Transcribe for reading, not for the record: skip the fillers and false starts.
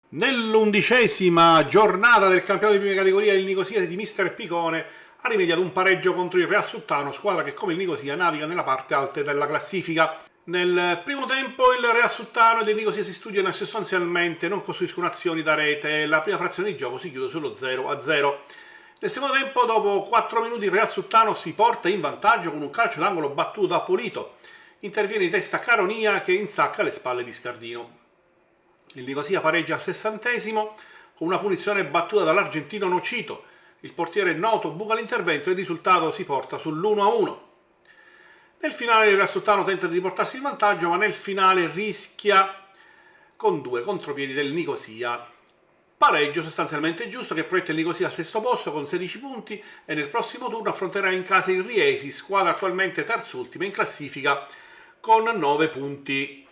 Nell'11ª giornata del campionato di prima categoria il Nicosia di Mister Picone ha rimediato un pareggio contro il Real Suttano, squadra che come il Nicosia naviga nella parte alta della classifica. Nel primo tempo il Real Suttano ed il Nicosia si studiano e sostanzialmente non costruiscono azioni da rete e la prima frazione di gioco si chiude sullo 0-0. Nel secondo tempo, dopo 4 minuti, il Real Suttano si porta in vantaggio con un calcio d'angolo battuto da Polito. Interviene in testa Caronia che insacca le spalle di Scardino. Il Nicosia pareggia al 60° con una punizione battuta dall'argentino Nocito. Il portiere Noto buca l'intervento e il risultato si porta sull'1-1. Nel finale il Real Suttano tenta di riportarsi in vantaggio, ma nel finale rischia con 2 contropiedi del Nicosia. Pareggio sostanzialmente giusto che proietta il Nicosia al sesto posto con 16 punti e nel prossimo turno affronterà in casa il Riesi, squadra attualmente terzultima in classifica con 9 punti.